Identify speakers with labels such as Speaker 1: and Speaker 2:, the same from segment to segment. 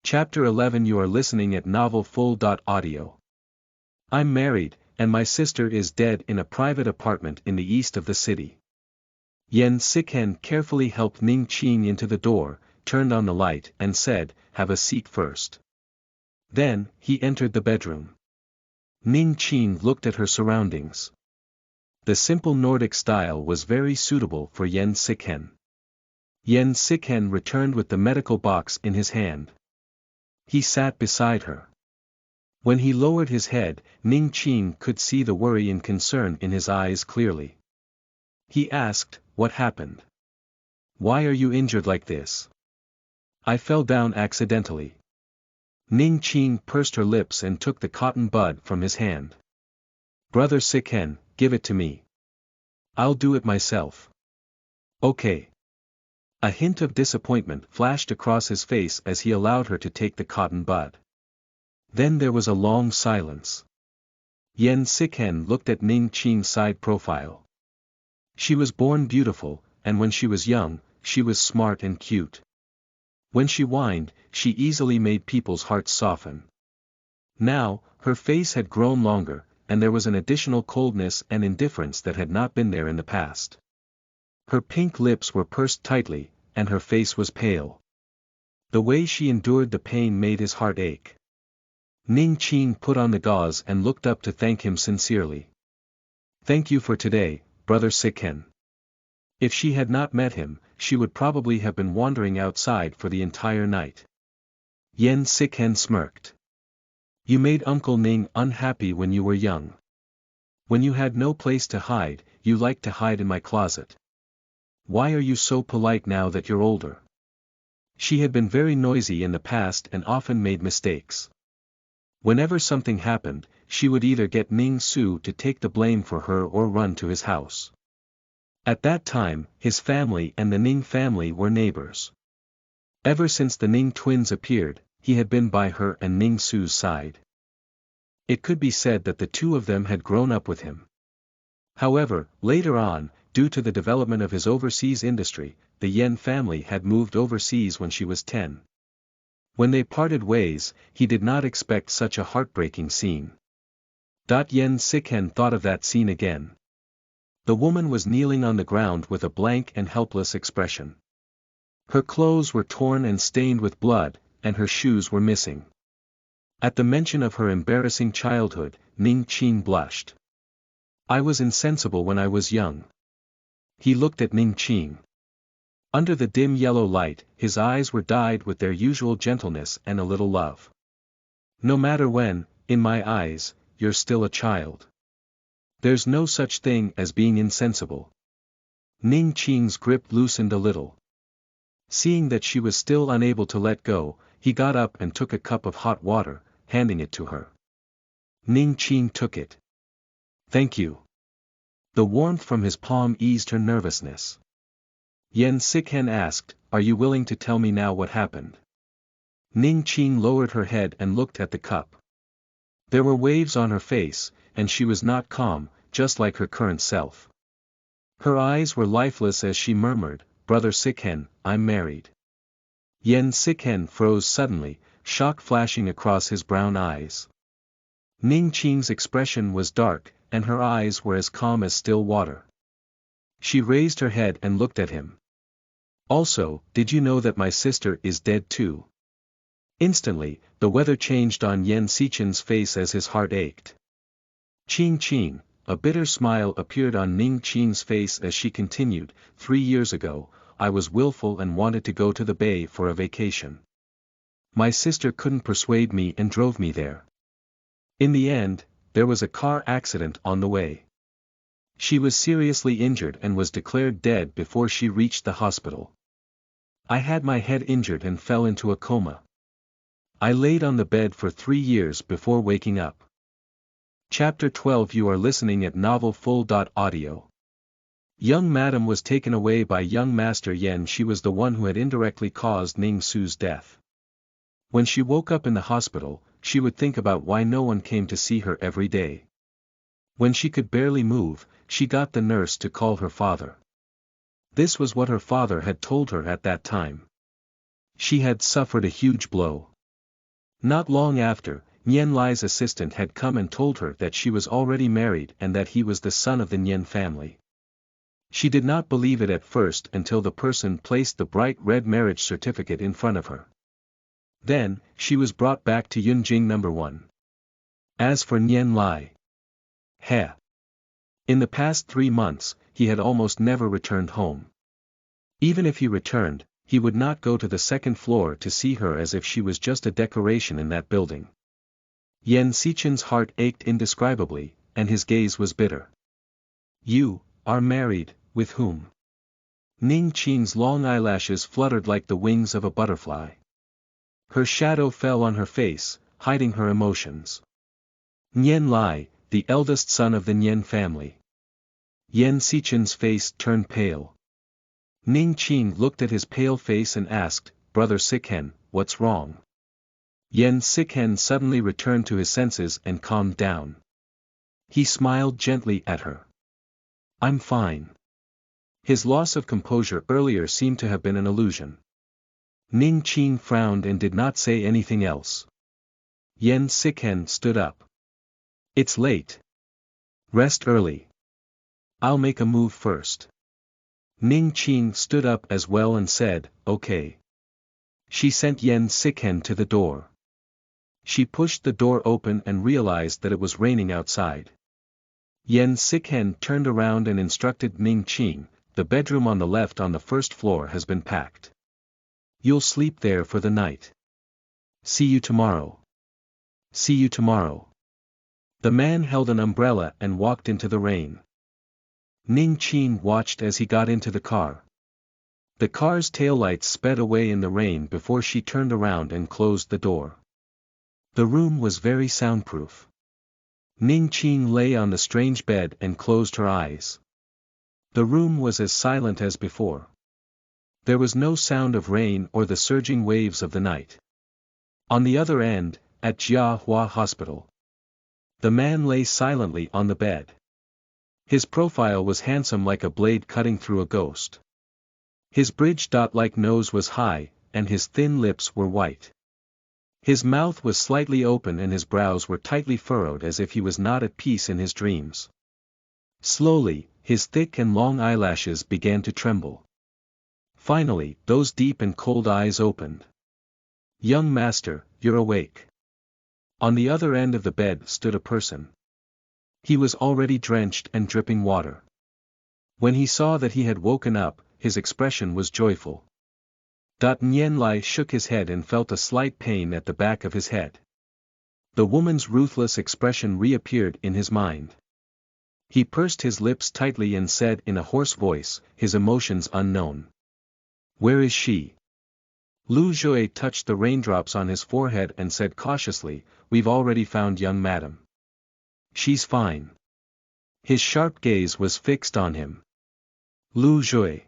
Speaker 1: Chapter 11 You are listening at Novel Full. Audio. I'm married, and my sister is dead in a private apartment in the east of the city. Yen Sikhen carefully helped Ning Qing into the door, turned on the light and said, "Have a seat first." Then, he entered the bedroom. Ning Qing looked at her surroundings. The simple Nordic style was very suitable for Yen Sikhen. Yen Sikhen returned with the medical box in his hand. He sat beside her. When he lowered his head, Ning Qing could see the worry and concern in his eyes clearly. He asked, "What happened? Why are you injured like this?" "I fell down accidentally." Ning Qing pursed her lips and took the cotton bud from his hand. "Brother Sikhen, give it to me. I'll do it myself." "Okay." A hint of disappointment flashed across his face as he allowed her to take the cotton bud. Then there was a long silence. Yen Sikhen looked at Ning Qing's side profile. She was born beautiful, and when she was young, she was smart and cute. When she whined, she easily made people's hearts soften. Now, her face had grown longer, and there was an additional coldness and indifference that had not been there in the past. Her pink lips were pursed tightly, and her face was pale. The way she endured the pain made his heart ache. Ning Qing put on the gauze and looked up to thank him sincerely. "Thank you for today, Brother Sikhen." If she had not met him, she would probably have been wandering outside for the entire night. Yen Sikhen smirked. "You made Uncle Ning unhappy when you were young. When you had no place to hide, you liked to hide in my closet. Why are you so polite now that you're older?" She had been very noisy in the past and often made mistakes. Whenever something happened, she would either get Ning Su to take the blame for her or run to his house. At that time, his family and the Ning family were neighbors. Ever since the Ning twins appeared, he had been by her and Ning Su's side. It could be said that the two of them had grown up with him. However, later on, due to the development of his overseas industry, the Yen family had moved overseas when she was 10. When they parted ways, he did not expect such a heartbreaking scene. Yen Sikhen thought of that scene again. The woman was kneeling on the ground with a blank and helpless expression. Her clothes were torn and stained with blood, and her shoes were missing. At the mention of her embarrassing childhood, Ning Qing blushed. "I was insensible when I was young." He looked at Ning Qing. Under the dim yellow light, his eyes were dyed with their usual gentleness and a little love. "No matter when, in my eyes, you're still a child. There's no such thing as being insensible." Ning Qing's grip loosened a little. Seeing that she was still unable to let go, he got up and took a cup of hot water, handing it to her. Ning Qing took it. "Thank you." The warmth from his palm eased her nervousness. Yen Sikhen asked, "Are you willing to tell me now what happened?" Ning Qing lowered her head and looked at the cup. There were waves on her face, and she was not calm, just like her current self. Her eyes were lifeless as she murmured, "Brother Sikhen, I'm married." Yen Sikhen froze suddenly, shock flashing across his brown eyes. Ning Qing's expression was dark, and her eyes were as calm as still water. She raised her head and looked at him. "Also, did you know that my sister is dead too?" Instantly, the weather changed on Yen Sikhen's face as his heart ached. "Qing Qing," a bitter smile appeared on Ning Qing's face as she continued, 3 years ago, I was willful and wanted to go to the bay for a vacation. My sister couldn't persuade me and drove me there. In the end, there was a car accident on the way. She was seriously injured and was declared dead before she reached the hospital. I had my head injured and fell into a coma. I laid on the bed for 3 years before waking up. Chapter 12 You are listening at Novel Full. Audio. Young Madam was taken away by young Master Yen. She was the one who had indirectly caused Ning Su's death. When she woke up in the hospital, she would think about why no one came to see her every day. When she could barely move, she got the nurse to call her father. This was what her father had told her at that time. She had suffered a huge blow. Not long after, Nian Lai's assistant had come and told her that she was already married and that he was the son of the Nian family. She did not believe it at first until the person placed the bright red marriage certificate in front of her. Then, she was brought back to Yunjing number 1. As for Nian Lai, in the past 3 months, he had almost never returned home. Even if he returned, he would not go to the second floor to see her as if she was just a decoration in that building. Yan Xichen's heart ached indescribably, and his gaze was bitter. You are married, with whom? Ning Qing's long eyelashes fluttered like the wings of a butterfly. Her shadow fell on her face, hiding her emotions. Nian Lai, the eldest son of the Nian family. Yan Xichen's face turned pale. Ning Qing looked at his pale face and asked, Brother Sikhen, what's wrong? Yan Sikhen suddenly returned to his senses and calmed down. He smiled gently at her. I'm fine. His loss of composure earlier seemed to have been an illusion. Ning Qing frowned and did not say anything else. Yan Sikhen stood up. It's late. Rest early. I'll make a move first. Ning Qing stood up as well and said, okay. She sent Yan Sikhen to the door. She pushed the door open and realized that it was raining outside. Yan Sikhen turned around and instructed Ning Qing, the bedroom on the left on the first floor has been packed. You'll sleep there for the night. See you tomorrow. See you tomorrow. The man held an umbrella and walked into the rain. Ning Qing watched as he got into the car. The car's taillights sped away in the rain before she turned around and closed the door. The room was very soundproof. Ning Qing lay on the strange bed and closed her eyes. The room was as silent as before. There was no sound of rain or the surging waves of the night. On the other end, at Jiahua Hospital, the man lay silently on the bed. His profile was handsome like a blade cutting through a ghost. His bridge dot-like nose was high, and his thin lips were white. His mouth was slightly open and his brows were tightly furrowed as if he was not at peace in his dreams. Slowly, his thick and long eyelashes began to tremble. Finally, those deep and cold eyes opened. Young master, you're awake. On the other end of the bed stood a person. He was already drenched and dripping water. When he saw that he had woken up, his expression was joyful. Nian Lai shook his head and felt a slight pain at the back of his head. The woman's ruthless expression reappeared in his mind. He pursed his lips tightly and said in a hoarse voice, his emotions unknown. Where is she? Lu Zhui touched the raindrops on his forehead and said cautiously, We've already found young madam. She's fine. His sharp gaze was fixed on him. Lu Zhui.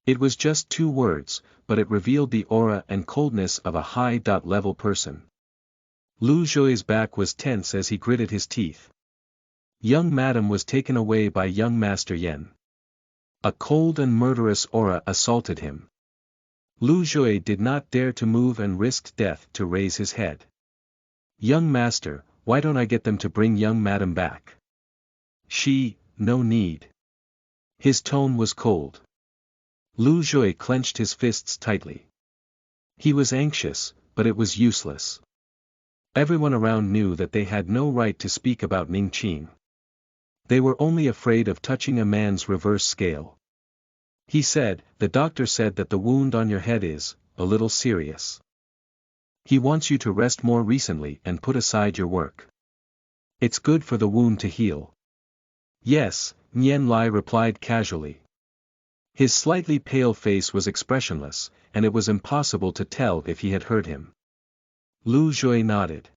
Speaker 1: It was just 2 words, but it revealed the aura and coldness of a high-level person. Lu Zhui's back was tense as he gritted his teeth. Young madam was taken away by young master Yan. A cold and murderous aura assaulted him. Lu Zhui did not dare to move and risked death to raise his head. Young master, why don't I get them to bring young madam back? No need. His tone was cold. Lu Zhui clenched his fists tightly. He was anxious, but it was useless. Everyone around knew that they had no right to speak about Ning Qing. They were only afraid of touching a man's reverse scale. He said, the doctor said that the wound on your head is, a little serious. He wants you to rest more recently and put aside your work. It's good for the wound to heal. Yes, Nian Lai replied casually. His slightly pale face was expressionless, and it was impossible to tell if he had heard him. Lu Zhui nodded.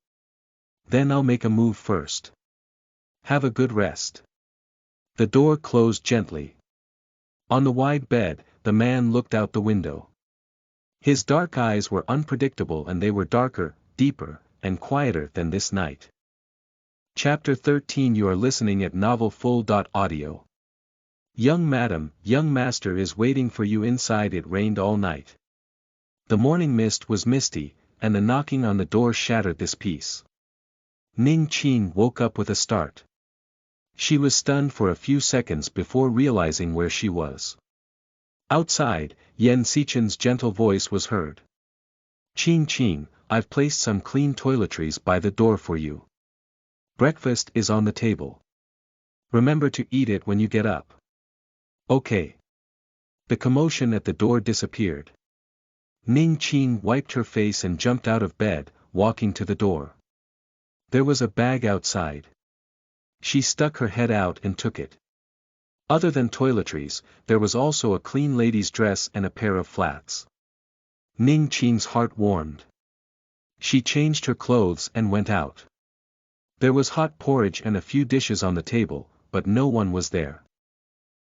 Speaker 1: Then I'll make a move first. Have a good rest. The door closed gently. On the wide bed, the man looked out the window. His dark eyes were unpredictable and they were darker, deeper, and quieter than this night. Chapter 13 You are listening at novelfull.audio. Young madam, young master is waiting for you inside. It rained all night. The morning mist was misty, and the knocking on the door shattered this peace. Ning Qing woke up with a start. She was stunned for a few seconds before realizing where she was. Outside, Yan Xichen's gentle voice was heard. Qing, I've placed some clean toiletries by the door for you. Breakfast is on the table. Remember to eat it when you get up. Okay. The commotion at the door disappeared. Ning Qing wiped her face and jumped out of bed, walking to the door. There was a bag outside. She stuck her head out and took it. Other than toiletries, there was also a clean lady's dress and a pair of flats. Ning Qing's heart warmed. She changed her clothes and went out. There was hot porridge and a few dishes on the table, but no one was there.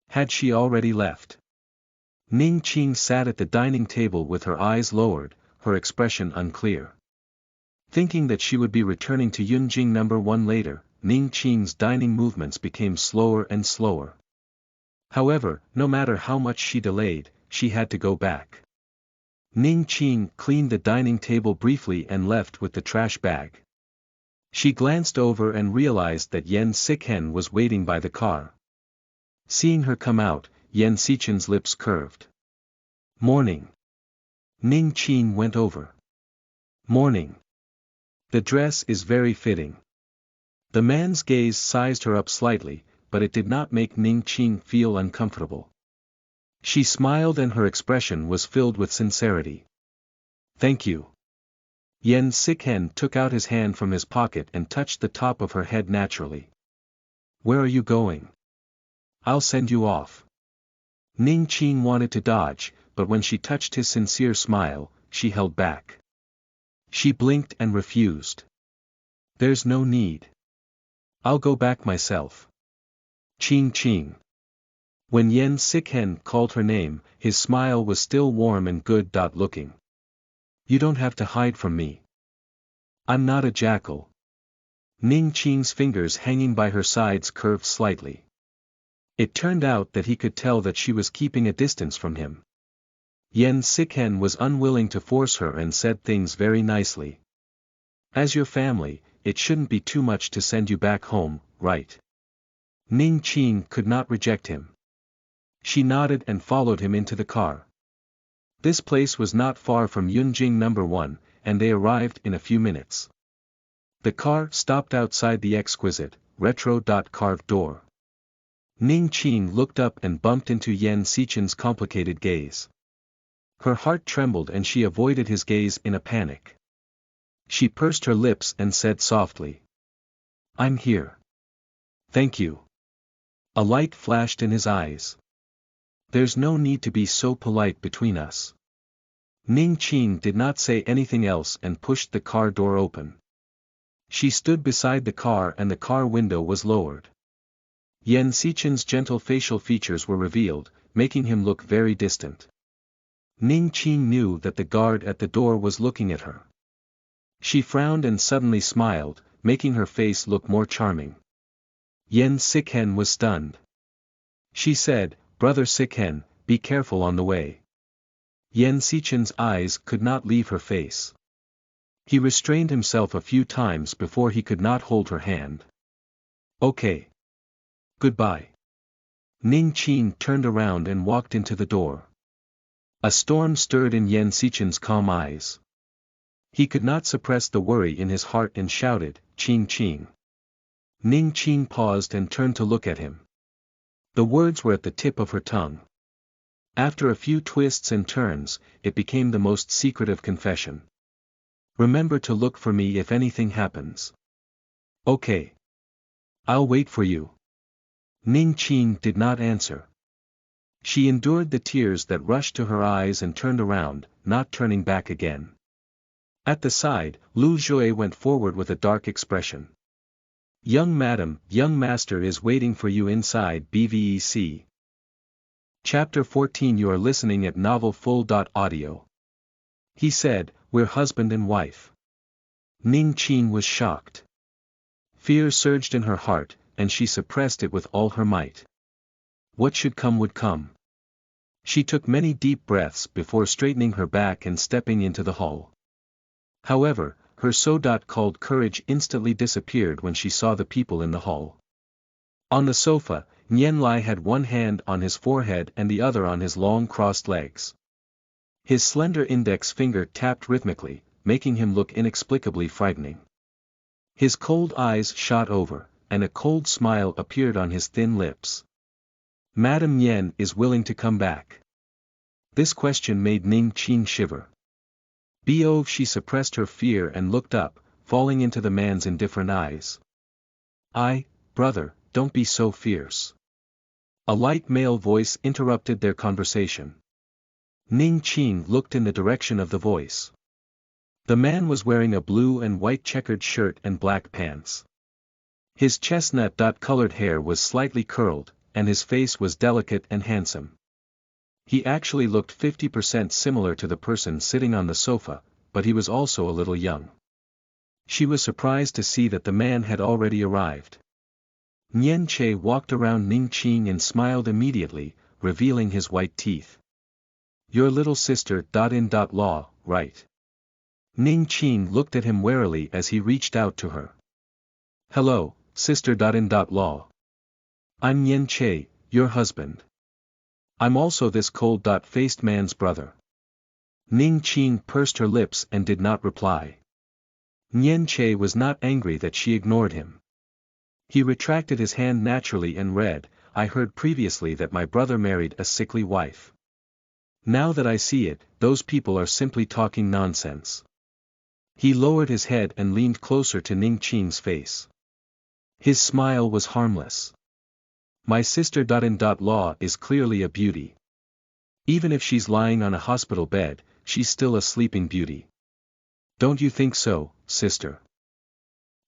Speaker 1: Had she already left? Ning Qing sat at the dining table with her eyes lowered, her expression unclear. Thinking that she would be returning to Yunjing No. 1 later, Ning Qing's dining movements became slower and slower. However, no matter how much she delayed, she had to go back. Ning Qing cleaned the dining table briefly and left with the trash bag. She glanced over and realized that Yan Xichen was waiting by the car. Seeing her come out, Yan Xichen's lips curved. Morning. Ning Qing went over. Morning. The dress is very fitting. The man's gaze sized her up slightly, but it did not make Ning Qing feel uncomfortable. She smiled and her expression was filled with sincerity. Thank you. Yan Xichen took out his hand from his pocket and touched the top of her head naturally. Where are you going? I'll send you off. Ning Qing wanted to dodge, but when she touched his sincere smile, she held back. She blinked and refused. There's no need. I'll go back myself. Qing. When Yan Xichen called her name, his smile was still warm and good-looking. You don't have to hide from me. I'm not a jackal. Ning Qing's fingers hanging by her sides curved slightly. It turned out that he could tell that she was keeping a distance from him. Yan Xichen was unwilling to force her and said things very nicely. As your family, it shouldn't be too much to send you back home, right? Ning Qing could not reject him. She nodded and followed him into the car. This place was not far from Yunjing No. 1, and they arrived in a few minutes. The car stopped outside the exquisite, retro-carved door. Ning Qing looked up and bumped into Yan Xichen's complicated gaze. Her heart trembled and she avoided his gaze in a panic. She pursed her lips and said softly. I'm here. Thank you. A light flashed in his eyes. There's no need to be so polite between us. Ning Qing did not say anything else and pushed the car door open. She stood beside the car and the car window was lowered. Yan Xichen's gentle facial features were revealed, making him look very distant. Ning Qing knew that the guard at the door was looking at her. She frowned and suddenly smiled, making her face look more charming. Yan Xichen was stunned. She said, Brother Xichen, be careful on the way. Yan Xichen's eyes could not leave her face. He restrained himself a few times before he could not hold her hand. Okay. Goodbye. Ning Qing turned around and walked into the door. A storm stirred in Yan Xichen's calm eyes. He could not suppress the worry in his heart and shouted, Qing. Ning Qing paused and turned to look at him. The words were at the tip of her tongue. After a few twists and turns, it became the most secretive confession. Remember to look for me if anything happens. Okay. I'll wait for you. Ning Qing did not answer. She endured the tears that rushed to her eyes and turned around, not turning back again. At the side, Lu Jue went forward with a dark expression. Young madam, young master is waiting for you inside BVEC. Chapter 14. You are listening at novelfull.audio. He said, we're husband and wife. Ning Qing was shocked. Fear surged in her heart, and she suppressed it with all her might. What should come would come. She took many deep breaths before straightening her back and stepping into the hall. However, her so-called courage instantly disappeared when she saw the people in the hall. On the sofa, Nian Lai had one hand on his forehead and the other on his long crossed legs. His slender index finger tapped rhythmically, making him look inexplicably frightening. His cold eyes shot over, and a cold smile appeared on his thin lips. Madame Nian is willing to come back. This question made Ning Qing shiver. She suppressed her fear and looked up, falling into the man's indifferent eyes. Brother, don't be so fierce. A light male voice interrupted their conversation. Ning Qing looked in the direction of the voice. The man was wearing a blue and white checkered shirt and black pants. His chestnut-colored hair was slightly curled, and his face was delicate and handsome. He actually looked 50% similar to the person sitting on the sofa, but he was also a little young. She was surprised to see that the man had already arrived. Nian Che walked around Ning Qing and smiled immediately, revealing his white teeth. Your little sister Law, right? Ning Qing looked at him warily as he reached out to her. Hello, sister Law. I'm Nian Che, your husband. I'm also this cold-faced man's brother. Ning Qing pursed her lips and did not reply. Nian Che was not angry that she ignored him. He retracted his hand naturally and read, I heard previously that my brother married a sickly wife. Now that I see it, those people are simply talking nonsense. He lowered his head and leaned closer to Ning Qing's face. His smile was harmless. My sister Law is clearly a beauty. Even if she's lying on a hospital bed, she's still a sleeping beauty. Don't you think so, sister?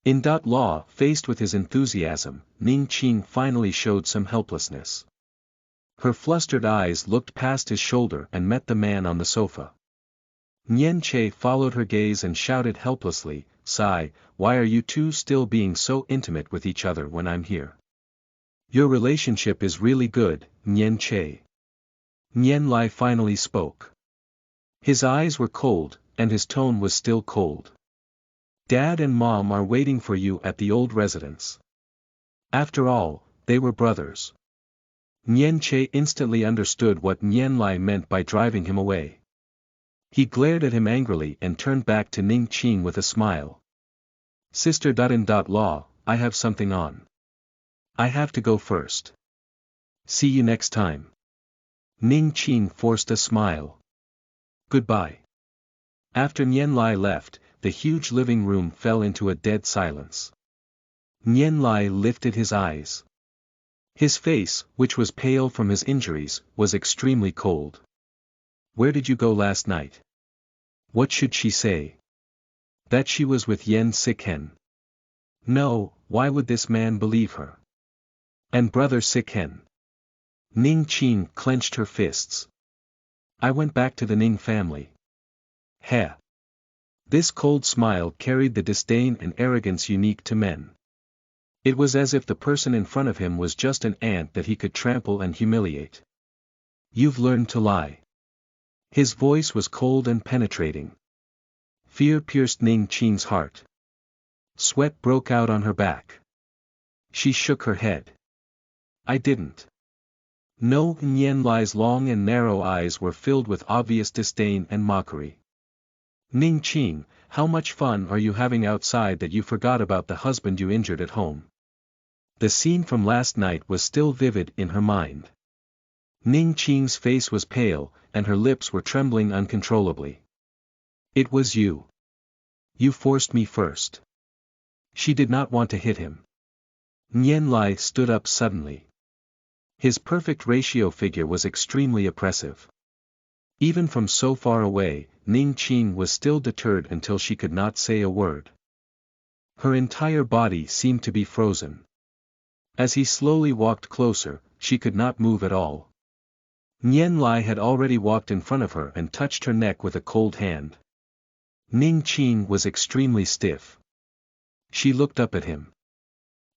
Speaker 1: In Law, faced with his enthusiasm, Ning Qing finally showed some helplessness. Her flustered eyes looked past his shoulder and met the man on the sofa. Nian Che followed her gaze and shouted helplessly, Sigh, why are you two still being so intimate with each other when I'm here? Your relationship is really good, Nian Che. Nian Lai finally spoke. His eyes were cold, and his tone was still cold. Dad and Mom are waiting for you at the old residence. After all, they were brothers. Nian Che instantly understood what Nian Lai meant by driving him away. He glared at him angrily and turned back to Ning Qing with a smile. Sister Law, I have something on. I have to go first. See you next time. Ning Qing forced a smile. Goodbye. After Nian Lai left, the huge living room fell into a dead silence. Nian Lai lifted his eyes. His face, which was pale from his injuries, was extremely cold. Where did you go last night? What should she say? That she was with Yen Sikhen. No, why would this man believe her? And brother Sikhen? Ning Qing clenched her fists. I went back to the Ning family. Heh. This cold smile carried the disdain and arrogance unique to men. It was as if the person in front of him was just an ant that he could trample and humiliate. You've learned to lie. His voice was cold and penetrating. Fear pierced Ning Qing's heart. Sweat broke out on her back. She shook her head. I didn't. No, Nian Lai's long and narrow eyes were filled with obvious disdain and mockery. Ning Qing, how much fun are you having outside that you forgot about the husband you injured at home? The scene from last night was still vivid in her mind. Ning Qing's face was pale, and her lips were trembling uncontrollably. It was you. You forced me first. She did not want to hit him. Nian Lai stood up suddenly. His perfect ratio figure was extremely oppressive. Even from so far away, Ning Qing was still deterred until she could not say a word. Her entire body seemed to be frozen. As he slowly walked closer, she could not move at all. Nian Lai had already walked in front of her and touched her neck with a cold hand. Ning Qing was extremely stiff. She looked up at him.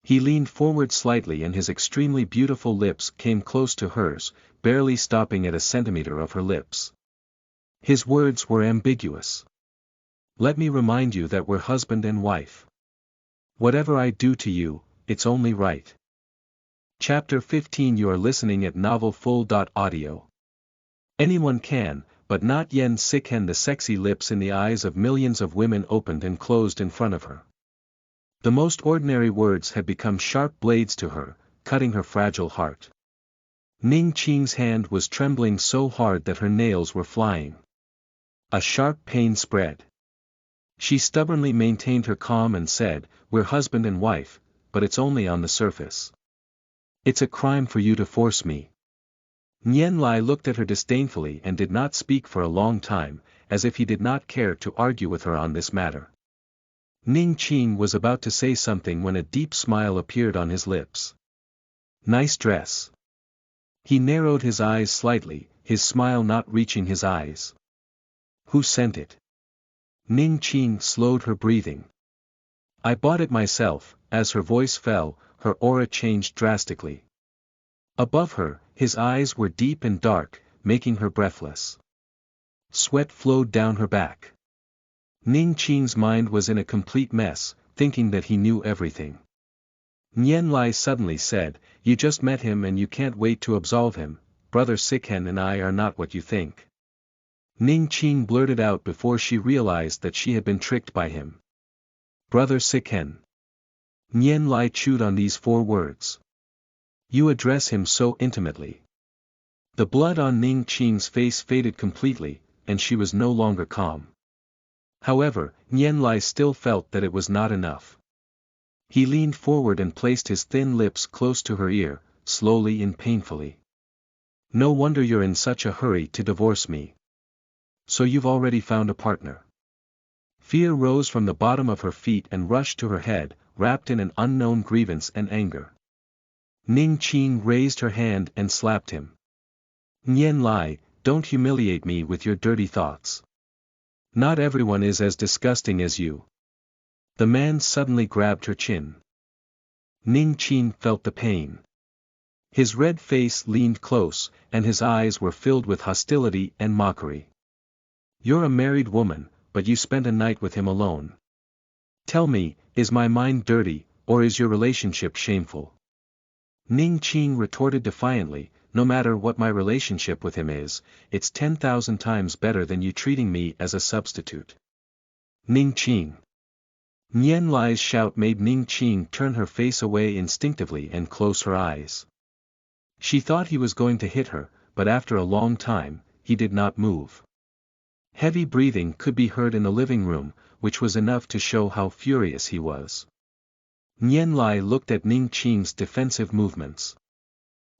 Speaker 1: He leaned forward slightly and his extremely beautiful lips came close to hers, barely stopping at a centimeter of her lips. His words were ambiguous. Let me remind you that we're husband and wife. Whatever I do to you, it's only right. Chapter 15. You are listening at novelfull.audio. Anyone can, but not Yen Sikhen. The sexy lips in the eyes of millions of women opened and closed in front of her. The most ordinary words had become sharp blades to her, cutting her fragile heart. Ning Qing's hand was trembling so hard that her nails were flying. A sharp pain spread. She stubbornly maintained her calm and said, "We're husband and wife, but it's only on the surface. It's a crime for you to force me." Nian Lai looked at her disdainfully and did not speak for a long time, as if he did not care to argue with her on this matter. Ning Qing was about to say something when a deep smile appeared on his lips. "Nice dress." He narrowed his eyes slightly, his smile not reaching his eyes. "Who sent it?" Ning Qing slowed her breathing. "I bought it myself." As her voice fell, her aura changed drastically. Above her, his eyes were deep and dark, making her breathless. Sweat flowed down her back. Ning Qing's mind was in a complete mess, thinking that he knew everything. Nian Lai suddenly said, "You just met him and you can't wait to absolve him. Brother Sikhen and I are not what you think." Ning Qing blurted out before she realized that she had been tricked by him. "Brother Sikhen." Nian Lai chewed on these 4 words. "You address him so intimately." The blood on Ning Qing's face faded completely, and she was no longer calm. However, Nian Lai still felt that it was not enough. He leaned forward and placed his thin lips close to her ear, slowly and painfully. "No wonder you're in such a hurry to divorce me. So you've already found a partner." Fear rose from the bottom of her feet and rushed to her head, wrapped in an unknown grievance and anger. Ning Qing raised her hand and slapped him. "Nian Lai, don't humiliate me with your dirty thoughts. Not everyone is as disgusting as you." The man suddenly grabbed her chin. Ning Qing felt the pain. His red face leaned close, and his eyes were filled with hostility and mockery. "You're a married woman, but you spent a night with him alone. Tell me, is my mind dirty, or is your relationship shameful?" Ning Qing retorted defiantly, "No matter what my relationship with him is, it's 10,000 times better than you treating me as a substitute." "Ning Qing." Nian Lai's shout made Ning Qing turn her face away instinctively and close her eyes. She thought he was going to hit her, but after a long time, he did not move. Heavy breathing could be heard in the living room, which was enough to show how furious he was. Nian Lai looked at Ning Qing's defensive movements.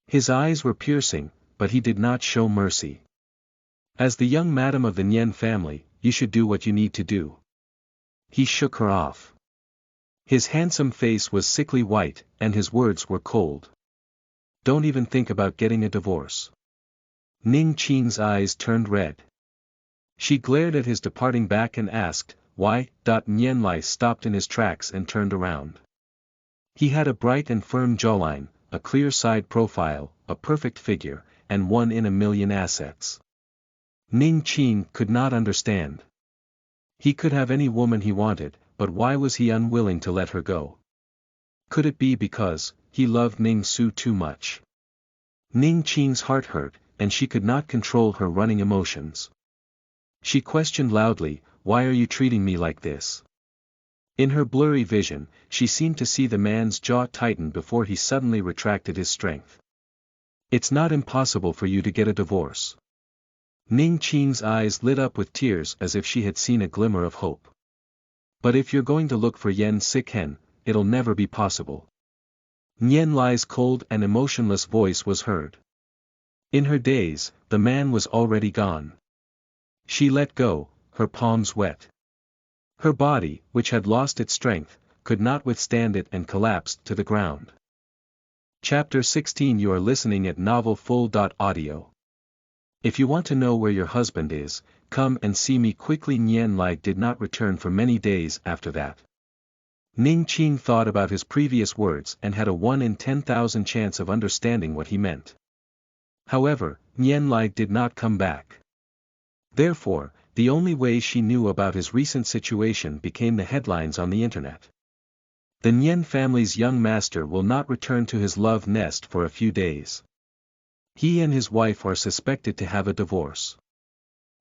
Speaker 1: His eyes were piercing, but he did not show mercy. "As the young madam of the Nian family, you should do what you need to do." He shook her off. His handsome face was sickly white, and his words were cold. "Don't even think about getting a divorce." Ning Qing's eyes turned red. She glared at his departing back and asked, "Why?" Nian Lai stopped in his tracks and turned around. He had a bright and firm jawline, a clear side profile, a perfect figure, and 1 in a million assets. Ning Qing could not understand. He could have any woman he wanted, but why was he unwilling to let her go? Could it be because he loved Ning Su too much? Ning Qing's heart hurt, and she could not control her running emotions. She questioned loudly, "Why are you treating me like this?" In her blurry vision, she seemed to see the man's jaw tighten before he suddenly retracted his strength. "It's not impossible for you to get a divorce." Ning Qing's eyes lit up with tears as if she had seen a glimmer of hope. "But if you're going to look for Yen Sikhen, it'll never be possible." Nian Lai's cold and emotionless voice was heard. In her daze, the man was already gone. She let go, her palms wet. Her body, which had lost its strength, could not withstand it and collapsed to the ground. Chapter 16. You are listening at novelfull.audio. If you want to know where your husband is, come and see me quickly. Nian Lai did not return for many days after that. Ning Qing thought about his previous words and had a 1 in 10,000 chance of understanding what he meant. However, Nian Lai did not come back. Therefore, The only way she knew about his recent situation became the headlines on the internet. The Nian family's young master will not return to his love nest for a few days. He and his wife are suspected to have a divorce.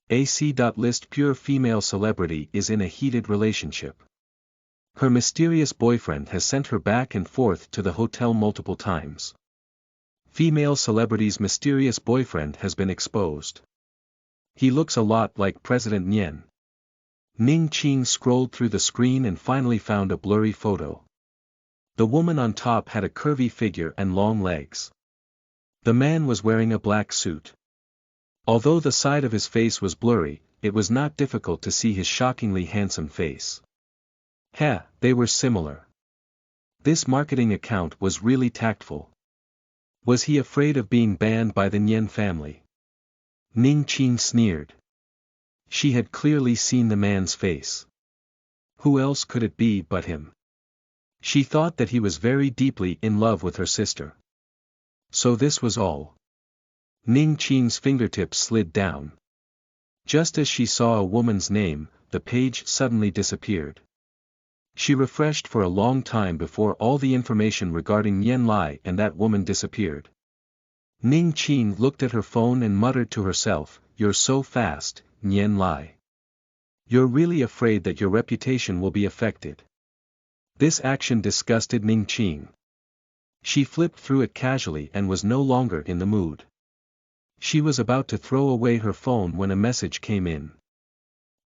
Speaker 1: AC.list pure female celebrity is in a heated relationship. Her mysterious boyfriend has sent her back and forth to the hotel multiple times. Female celebrity's mysterious boyfriend has been exposed. He looks a lot like President Nian. Ning Qing scrolled through the screen and finally found a blurry photo. The woman on top had a curvy figure and long legs. The man was wearing a black suit. Although the side of his face was blurry, it was not difficult to see his shockingly handsome face. They were similar. This marketing account was really tactful. Was he afraid of being banned by the Nian family? Ning Qing sneered. She had clearly seen the man's face. Who else could it be but him? She thought that he was very deeply in love with her sister. So this was all. Ning Qing's fingertips slid down. Just as she saw a woman's name, the page suddenly disappeared. She refreshed for a long time before all the information regarding Nian Lai and that woman disappeared. Ning Qing looked at her phone and muttered to herself, "You're so fast, Nian Lai. You're really afraid that your reputation will be affected." This action disgusted Ning Qing. She flipped through it casually and was no longer in the mood. She was about to throw away her phone when a message came in.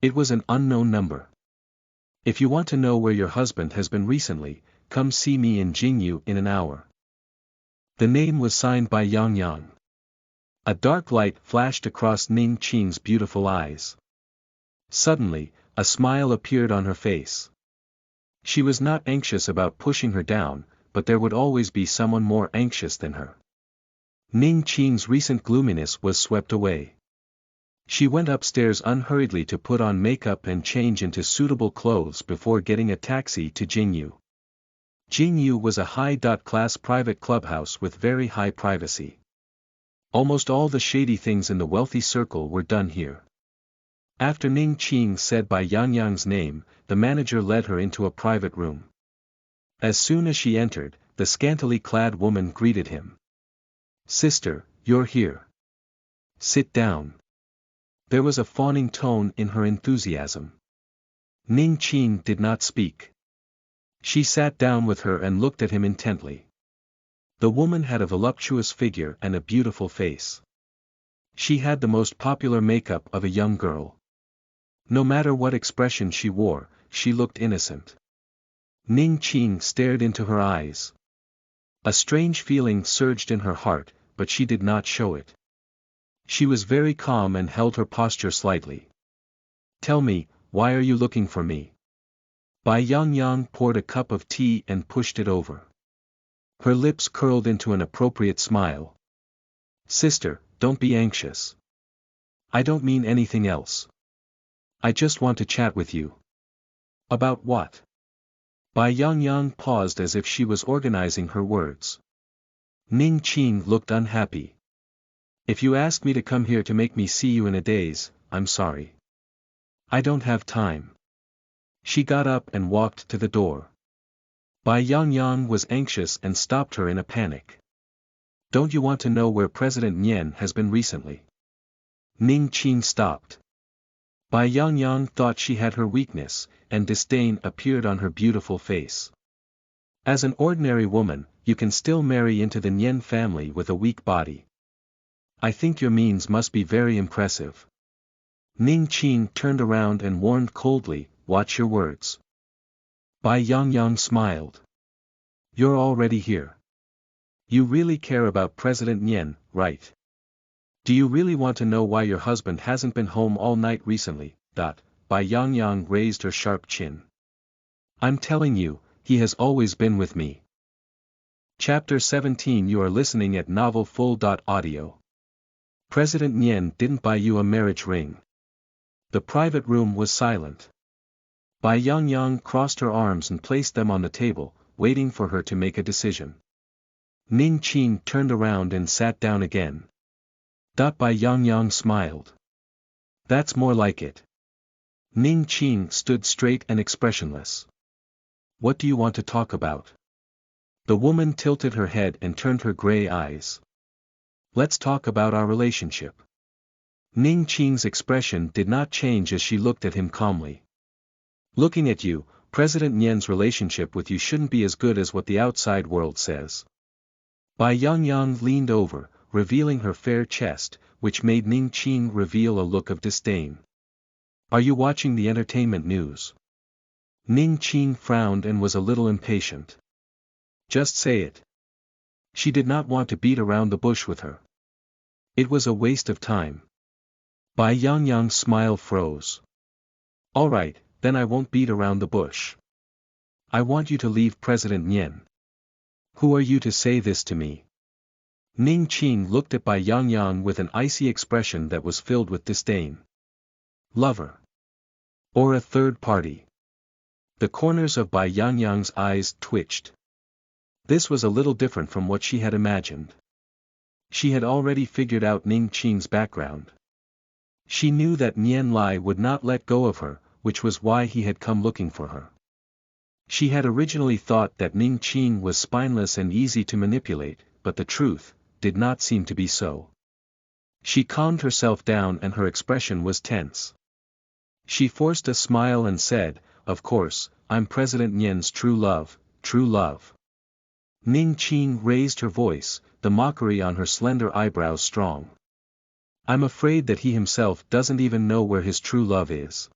Speaker 1: It was an unknown number. "If you want to know where your husband has been recently, come see me in Jingyu in an hour." The name was signed by Yang. A dark light flashed across Ning Qing's beautiful eyes. Suddenly, a smile appeared on her face. She was not anxious about pushing her down, but there would always be someone more anxious than her. Ning Qing's recent gloominess was swept away. She went upstairs unhurriedly to put on makeup and change into suitable clothes before getting a taxi to Jingyu. Jingyu was a high-class private clubhouse with very high privacy. Almost all the shady things in the wealthy circle were done here. After Ning Qing said by Yang's name, the manager led her into a private room. As soon as she entered, the scantily clad woman greeted him. "Sister, you're here. Sit down." There was a fawning tone in her enthusiasm. Ning Qing did not speak. She sat down with her and looked at him intently. The woman had a voluptuous figure and a beautiful face. She had the most popular makeup of a young girl. No matter what expression she wore, she looked innocent. Ning Qing stared into her eyes. A strange feeling surged in her heart, but she did not show it. She was very calm and held her posture slightly. "Tell me, why are you looking for me?" Bai Yang poured a cup of tea and pushed it over. Her lips curled into an appropriate smile. "Sister, don't be anxious. I don't mean anything else. I just want to chat with you." "About what?" Bai Yang paused as if she was organizing her words. Ning Qing looked unhappy. "If you ask me to come here to make me see you in a daze, I'm sorry. I don't have time." She got up and walked to the door. Bai Yang was anxious and stopped her in a panic. "Don't you want to know where President Nian has been recently?" Ning Qing stopped. Bai Yang thought she had her weakness, and disdain appeared on her beautiful face. "As an ordinary woman, you can still marry into the Nian family with a weak body. I think your means must be very impressive." Ning Qing turned around and warned coldly, "Watch your words." Bai Yang smiled. "You're already here. You really care about President Nian, right? Do you really want to know why your husband hasn't been home all night recently?" Bai Yang raised her sharp chin. "I'm telling you, he has always been with me." Chapter 17. You are listening at novelfull.audio. President Nian didn't buy you a marriage ring. The private room was silent. Bai Yang crossed her arms and placed them on the table, waiting for her to make a decision. Ning Qing turned around and sat down again. Bai Yang smiled. "That's more like it. Ning Qing stood straight and expressionless. What do you want to talk about? The woman tilted her head and turned her gray eyes. Let's talk about our relationship. Ning Qing's expression did not change as she looked at him calmly. Looking at you, President Nian's relationship with you shouldn't be as good as what the outside world says. Bai Yangyang leaned over, revealing her fair chest, which made Ning Qing reveal a look of disdain. Are you watching the entertainment news? Ning Qing frowned and was a little impatient. Just say it. She did not want to beat around the bush with her. It was a waste of time. Bai Yangyang's smile froze. All right, then I won't beat around the bush. I want you to leave President Nian. Who are you to say this to me? Ning Qing looked at Bai Yangyang with an icy expression that was filled with disdain. Lover. Or a third party. The corners of Bai Yangyang's eyes twitched. This was a little different from what she had imagined. She had already figured out Ning Qing's background. She knew that Nian Lai would not let go of her, which was why he had come looking for her. She had originally thought that Ning Qing was spineless and easy to manipulate, but the truth did not seem to be so. She calmed herself down and her expression was tense. She forced a smile and said, "Of course, I'm President Nian's true love, true love." Ning Qing raised her voice, the mockery on her slender eyebrows strong. I'm afraid that he himself doesn't even know where his true love is.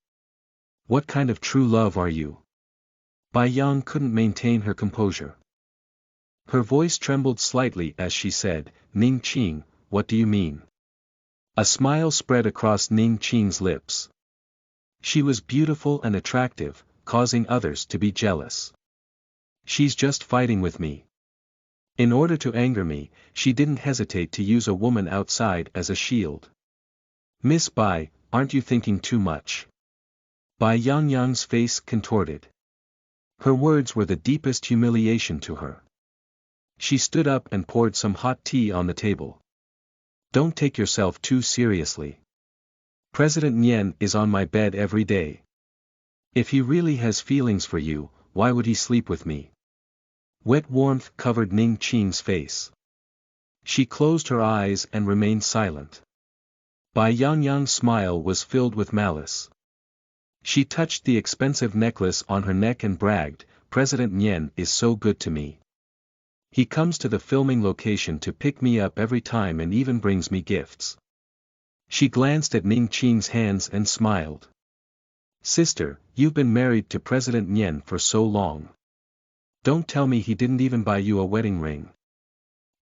Speaker 1: What kind of true love are you? Bai Yang couldn't maintain her composure. Her voice trembled slightly as she said, Ning Qing, what do you mean? A smile spread across Ning Qing's lips. She was beautiful and attractive, causing others to be jealous. She's just fighting with me. In order to anger me, she didn't hesitate to use a woman outside as a shield. Miss Bai, aren't you thinking too much? Bai Yangyang's face contorted. Her words were the deepest humiliation to her. She stood up and poured some hot tea on the table. Don't take yourself too seriously. President Nian is on my bed every day. If he really has feelings for you, why would he sleep with me? Wet warmth covered Ning Qing's face. She closed her eyes and remained silent. Bai Yangyang's smile was filled with malice. She touched the expensive necklace on her neck and bragged, President Nian is so good to me. He comes to the filming location to pick me up every time and even brings me gifts. She glanced at Ning Qing's hands and smiled. Sister, you've been married to President Nian for so long. Don't tell me he didn't even buy you a wedding ring.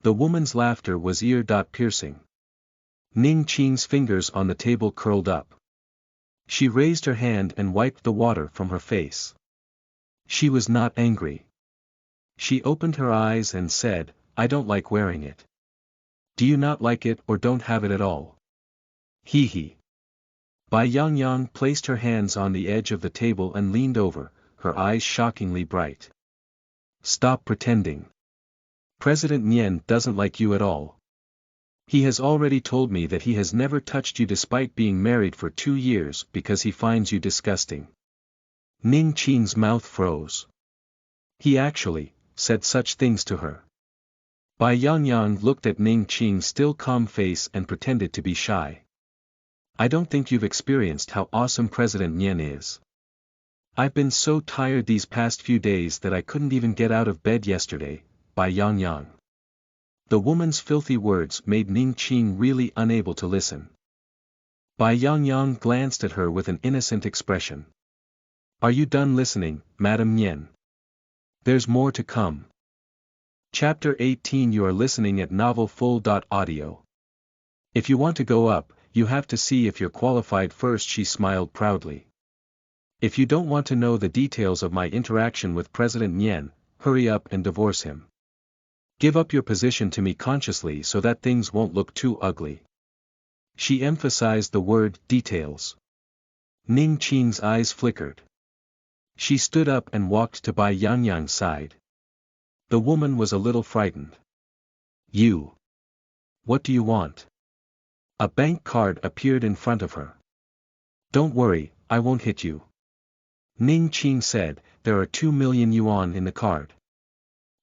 Speaker 1: The woman's laughter was ear-piercing. Ning Qing's fingers on the table curled up. She raised her hand and wiped the water from her face. She was not angry. She opened her eyes and said, I don't like wearing it. Do you not like it or don't have it at all? Hee hee. Bai Yangyang placed her hands on the edge of the table and leaned over, her eyes shockingly bright. Stop pretending. President Nian doesn't like you at all. He has already told me that he has never touched you despite being married for 2 years because he finds you disgusting. Ning Qing's mouth froze. He actually said such things to her. Bai Yangyang looked at Ning Qing's still calm face and pretended to be shy. I don't think you've experienced how awesome President Nian is. I've been so tired these past few days that I couldn't even get out of bed yesterday, Bai Yangyang. The woman's filthy words made Ning Qing really unable to listen. Bai Yangyang glanced at her with an innocent expression. Are you done listening, Madam Nian? There's more to come. Chapter 18. You are listening at novelfull.audio. If you want to go up, you have to see if you're qualified first, she smiled proudly. If you don't want to know the details of my interaction with President Nian, hurry up and divorce him. Give up your position to me consciously so that things won't look too ugly. She emphasized the word details. Ning Qing's eyes flickered. She stood up and walked to Bai Yangyang's side. The woman was a little frightened. You. What do you want? A bank card appeared in front of her. Don't worry, I won't hit you. Ning Qing said, there are 2 million yuan in the card.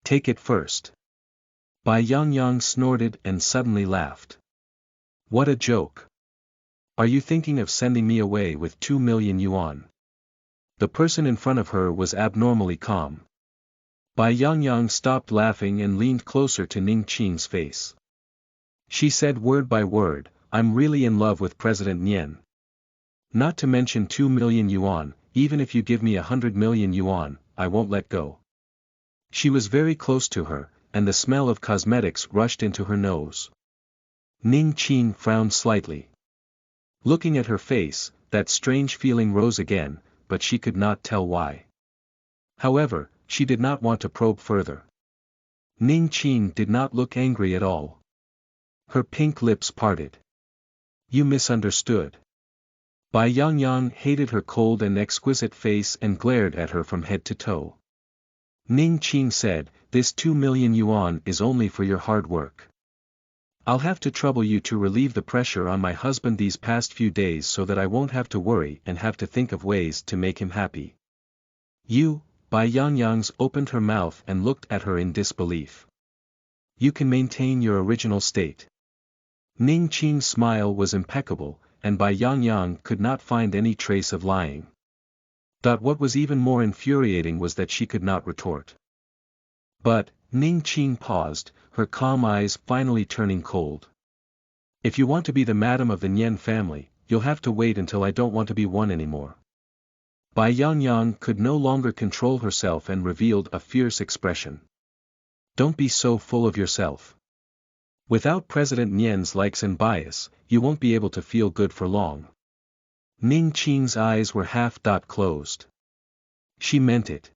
Speaker 1: Take it first. Bai Yangyang snorted and suddenly laughed. What a joke. Are you thinking of sending me away with 2 million yuan? The person in front of her was abnormally calm. Bai Yangyang stopped laughing and leaned closer to Ning Qing's face. She said word by word, I'm really in love with President Nian. Not to mention 2 million yuan, even if you give me 100 million yuan, I won't let go. She was very close to her, and the smell of cosmetics rushed into her nose. Ning Qing frowned slightly. Looking at her face, that strange feeling rose again, but she could not tell why. However, she did not want to probe further. Ning Qing did not look angry at all. Her pink lips parted. You misunderstood. Bai Yangyang hated her cold and exquisite face and glared at her from head to toe. Ning Qing said, this 2 million yuan is only for your hard work. I'll have to trouble you to relieve the pressure on my husband these past few days so that I won't have to worry and have to think of ways to make him happy. You, Bai Yangyang opened her mouth and looked at her in disbelief. You can maintain your original state. Ning Qing's smile was impeccable, and Bai Yangyang could not find any trace of lying. But what was even more infuriating was that she could not retort. But, Ning Qing paused, her calm eyes finally turning cold. If you want to be the madam of the Nian family, you'll have to wait until I don't want to be one anymore. Bai Yangyang could no longer control herself and revealed a fierce expression. Don't be so full of yourself. Without President Nian's likes and bias, you won't be able to feel good for long. Ning Qing's eyes were half closed. She meant it.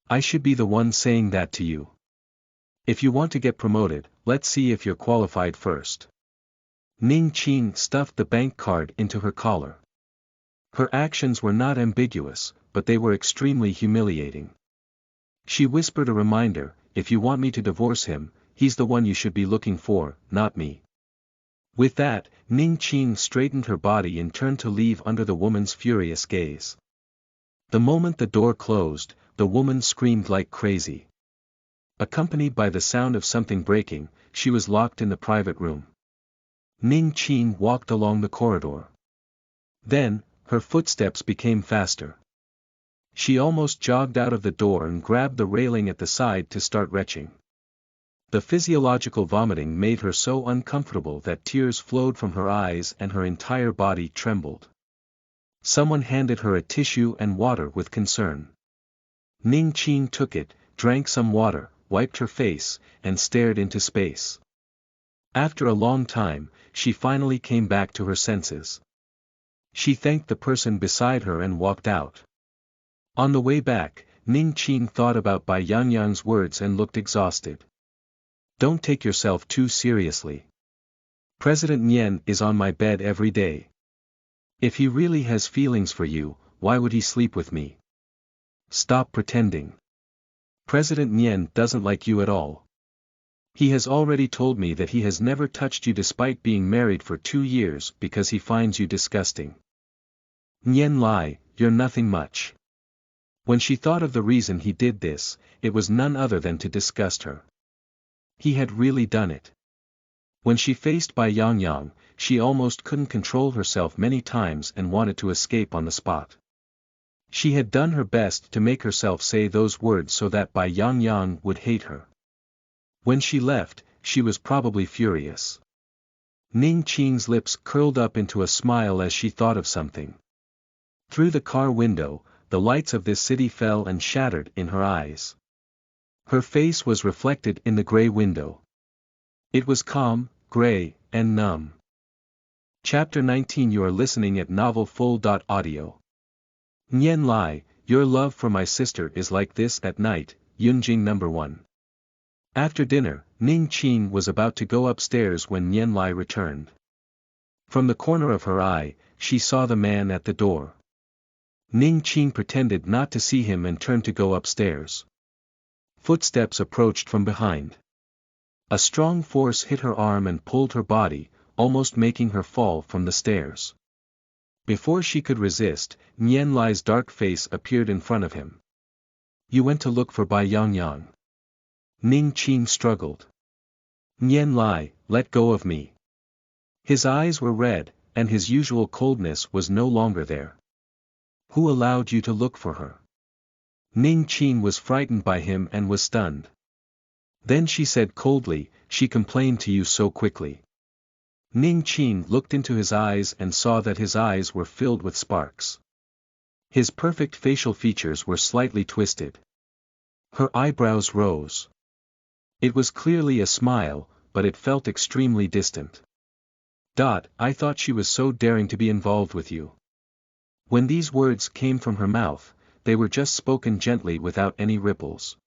Speaker 1: I should be the one saying that to you. If you want to get promoted, let's see if you're qualified first. Ning Qing stuffed the bank card into her collar. Her actions were not ambiguous, but they were extremely humiliating. She whispered a reminder, if you want me to divorce him, he's the one you should be looking for, not me. With that, Ning Qing straightened her body and turned to leave under the woman's furious gaze. The moment the door closed, the woman screamed like crazy. Accompanied by the sound of something breaking, she was locked in the private room. Ning Qing walked along the corridor. Then, her footsteps became faster. She almost jogged out of the door and grabbed the railing at the side to start retching. The physiological vomiting made her so uncomfortable that tears flowed from her eyes and her entire body trembled. Someone handed her a tissue and water with concern. Ning Qing took it, drank some water, wiped her face, and stared into space. After a long time, she finally came back to her senses. She thanked the person beside her and walked out. On the way back, Ning Qing thought about Bai Yangyang's words and looked exhausted. Don't take yourself too seriously. President Nian is on my bed every day. If he really has feelings for you, why would he sleep with me? Stop pretending. President Nian doesn't like you at all. He has already told me that he has never touched you despite being married for 2 years because he finds you disgusting. Nian Lai, you're nothing much. When she thought of the reason he did this, it was none other than to disgust her. He had really done it. When she faced Bai Yangyang, she almost couldn't control herself many times and wanted to escape on the spot. She had done her best to make herself say those words so that Bai Yangyang would hate her. When she left, she was probably furious. Ning Qing's lips curled up into a smile as she thought of something. Through the car window, the lights of this city fell and shattered in her eyes. Her face was reflected in the gray window. It was calm, gray, and numb. Chapter 19. You are listening at novelfull.audio. Nian Lai, your love for my sister is like this at night, Yunjing number 1. After dinner, Ning Qing was about to go upstairs when Nian Lai returned. From the corner of her eye, she saw the man at the door. Ning Qing pretended not to see him and turned to go upstairs. Footsteps approached from behind. A strong force hit her arm and pulled her body, almost making her fall from the stairs. Before she could resist, Nian Lai's dark face appeared in front of him. You went to look for Bai Yangyang. Ning Qing struggled. Nian Lai, let go of me. His eyes were red, and his usual coldness was no longer there. Who allowed you to look for her? Ning Qing was frightened by him and was stunned. Then she said coldly, she complained to you so quickly. Ning Qing looked into his eyes and saw that his eyes were filled with sparks. His perfect facial features were slightly twisted. Her eyebrows rose. It was clearly a smile, but it felt extremely distant. I thought she was so daring to be involved with you. When these words came from her mouth, they were just spoken gently without any ripples.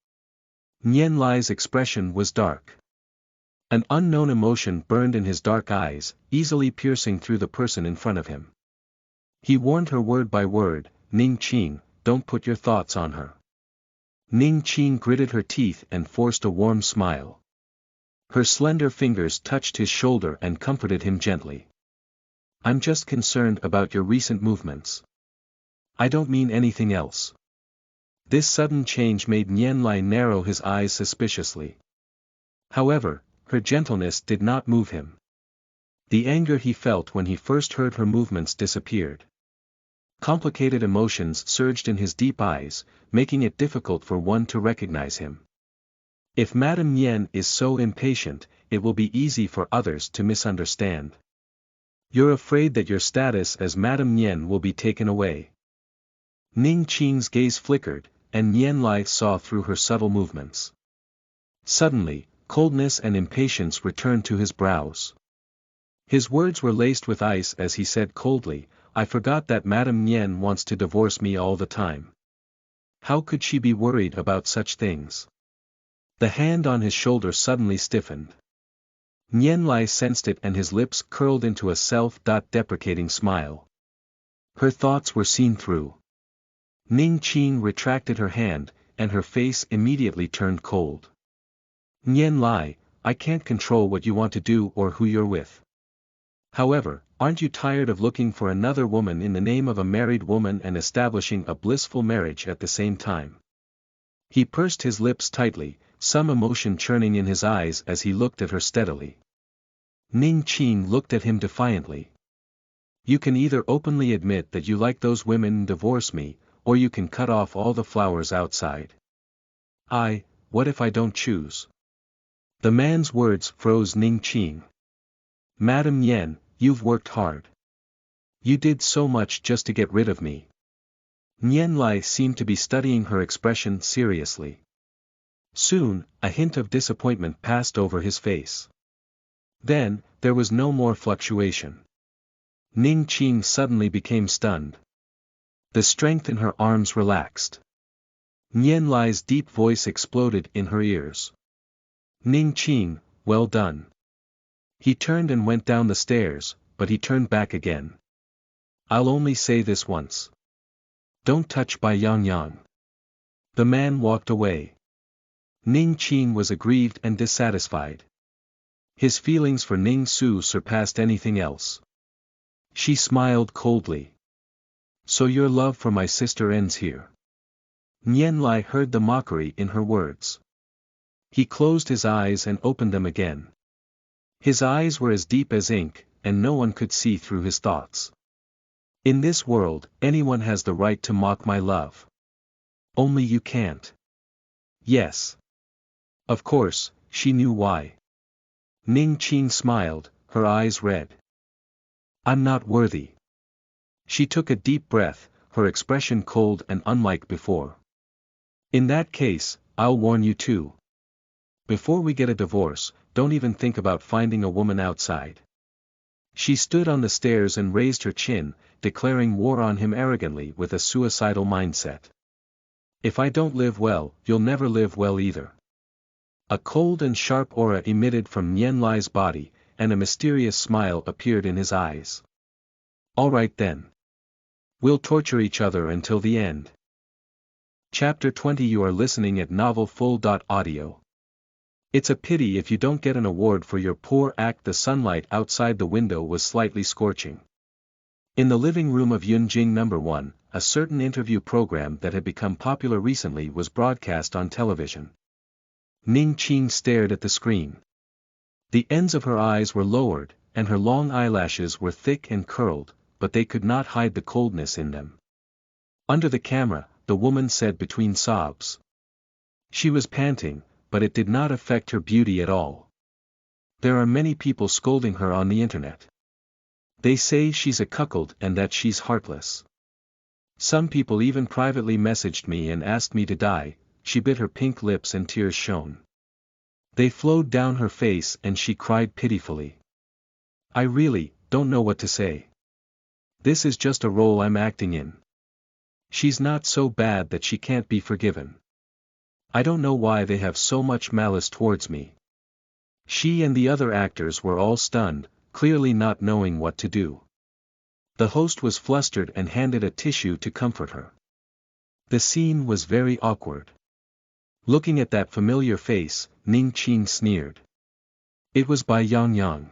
Speaker 1: Nian Lai's expression was dark. An unknown emotion burned in his dark eyes, easily piercing through the person in front of him. He warned her word by word, Ning Qing, don't put your thoughts on her. Ning Qing gritted her teeth and forced a warm smile. Her slender fingers touched his shoulder and comforted him gently. I'm just concerned about your recent movements. I don't mean anything else. This sudden change made Nian Lai narrow his eyes suspiciously. However, her gentleness did not move him. The anger he felt when he first heard her movements disappeared. Complicated emotions surged in his deep eyes, making it difficult for one to recognize him. If Madame Nian is so impatient, it will be easy for others to misunderstand. You're afraid that your status as Madame Nian will be taken away. Ning Qing's gaze flickered, and Nian Lai saw through her subtle movements. Suddenly, coldness and impatience returned to his brows. His words were laced with ice as he said coldly, I forgot that Madame Nian wants to divorce me all the time. How could she be worried about such things? The hand on his shoulder suddenly stiffened. Nian Lai sensed it and his lips curled into a self-deprecating smile. Her thoughts were seen through. Ning Qing retracted her hand, and her face immediately turned cold. Nian Lai, I can't control what you want to do or who you're with. However, aren't you tired of looking for another woman in the name of a married woman and establishing a blissful marriage at the same time? He pursed his lips tightly, some emotion churning in his eyes as he looked at her steadily. Ning Qing looked at him defiantly. You can either openly admit that you like those women and divorce me, or you can cut off all the flowers outside. What if I don't choose? The man's words froze Ning Qing. Madame Nian, you've worked hard. You did so much just to get rid of me. Nian Lai seemed to be studying her expression seriously. Soon, a hint of disappointment passed over his face. Then, there was no more fluctuation. Ning Qing suddenly became stunned. The strength in her arms relaxed. Nian Lai's deep voice exploded in her ears. Ning Qing, well done. He turned and went down the stairs, but he turned back again. I'll only say this once. Don't touch Bai Yangyang. The man walked away. Ning Qing was aggrieved and dissatisfied. His feelings for Ning Su surpassed anything else. She smiled coldly. So your love for my sister ends here. Nian Lai heard the mockery in her words. He closed his eyes and opened them again. His eyes were as deep as ink, and no one could see through his thoughts. In this world, anyone has the right to mock my love. Only you can't. Yes. Of course, she knew why. Ning Qing smiled, her eyes red. I'm not worthy. She took a deep breath, her expression cold and unlike before. In that case, I'll warn you too. Before we get a divorce, don't even think about finding a woman outside. She stood on the stairs and raised her chin, declaring war on him arrogantly with a suicidal mindset. If I don't live well, you'll never live well either. A cold and sharp aura emitted from Nian Lai's body, and a mysterious smile appeared in his eyes. All right then. We'll torture each other until the end. Chapter 20. You are listening at novelfull.audio. It's a pity if you don't get an award for your poor act. The sunlight outside the window was slightly scorching. In the living room of Yunjing No. 1, a certain interview program that had become popular recently was broadcast on television. Ning Qing stared at the screen. The ends of her eyes were lowered, and her long eyelashes were thick and curled, but they could not hide the coldness in them. Under the camera, the woman said between sobs. She was panting, but it did not affect her beauty at all. There are many people scolding her on the internet. They say she's a cuckold and that she's heartless. Some people even privately messaged me and asked me to die. She bit her pink lips and tears shone. They flowed down her face and she cried pitifully. I really don't know what to say. This is just a role I'm acting in. She's not so bad that she can't be forgiven. I don't know why they have so much malice towards me. She and the other actors were all stunned, clearly not knowing what to do. The host was flustered and handed a tissue to comfort her. The scene was very awkward. Looking at that familiar face, Ning Qing sneered. It was by Yang Yang.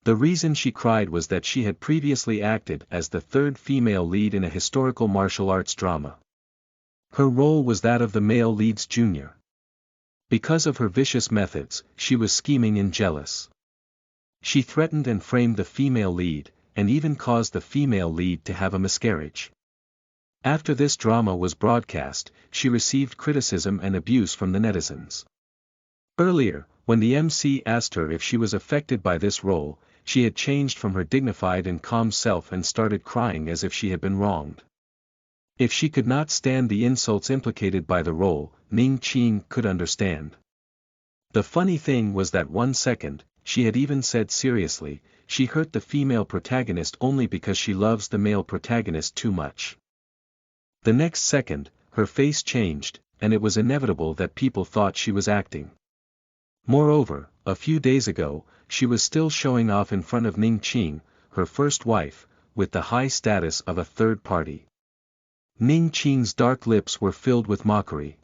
Speaker 1: The reason she cried was that she had previously acted as the third female lead in a historical martial arts drama. Her role was that of the male lead's junior. Because of her vicious methods, she was scheming and jealous. She threatened and framed the female lead, and even caused the female lead to have a miscarriage. After this drama was broadcast, she received criticism and abuse from the netizens. Earlier, when the MC asked her if she was affected by this role, she had changed from her dignified and calm self and started crying as if she had been wronged. If she could not stand the insults implicated by the role, Ning Qing could understand. The funny thing was that 1 second, she had even said seriously, she hurt the female protagonist only because she loves the male protagonist too much. The next second, her face changed, and it was inevitable that people thought she was acting. Moreover, a few days ago, she was still showing off in front of Ning Qing, her first wife, with the high status of a third party. Ning Qing's dark lips were filled with mockery.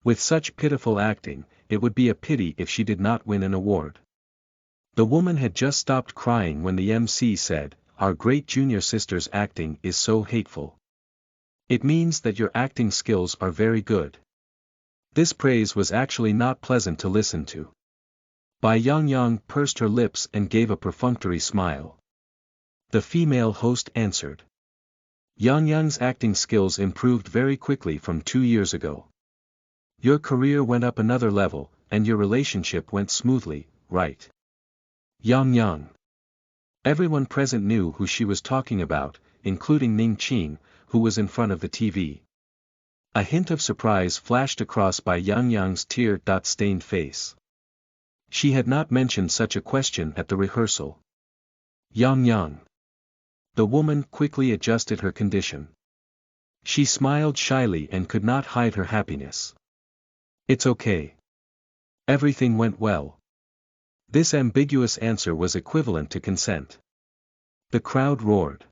Speaker 1: With such pitiful acting, it would be a pity if she did not win an award. The woman had just stopped crying when the MC said, "Our great junior sister's acting is so hateful. It means that your acting skills are very good." This praise was actually not pleasant to listen to. Bai Yangyang pursed her lips and gave a perfunctory smile. The female host answered. Yangyang's acting skills improved very quickly from 2 years ago. Your career went up another level, and your relationship went smoothly, right? Yangyang. Everyone present knew who she was talking about, including Ning Qing, who was in front of the TV. A hint of surprise flashed across Bai Yangyang's tear-stained face. She had not mentioned such a question at the rehearsal. Yangyang. The woman quickly adjusted her condition. She smiled shyly and could not hide her happiness. It's okay. Everything went well. This ambiguous answer was equivalent to consent. The crowd roared.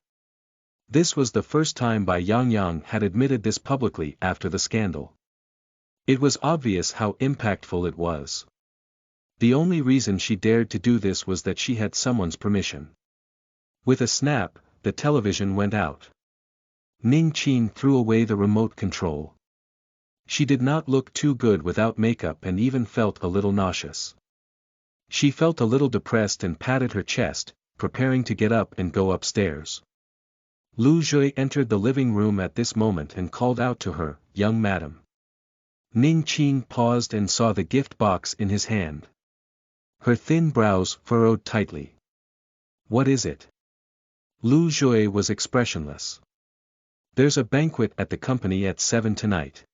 Speaker 1: This was the first time Bai Yangyang had admitted this publicly after the scandal. It was obvious how impactful it was. The only reason she dared to do this was that she had someone's permission. With a snap, the television went out. Ning Qing threw away the remote control. She did not look too good without makeup and even felt a little nauseous. She felt a little depressed and patted her chest, preparing to get up and go upstairs. Lu Zhui entered the living room at this moment and called out to her, "Young madam." Ning Qing paused and saw the gift box in his hand. Her thin brows furrowed tightly. What is it? Lu Zhui was expressionless. There's a banquet at the company at 7 tonight.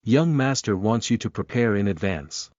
Speaker 1: Young master wants you to prepare in advance.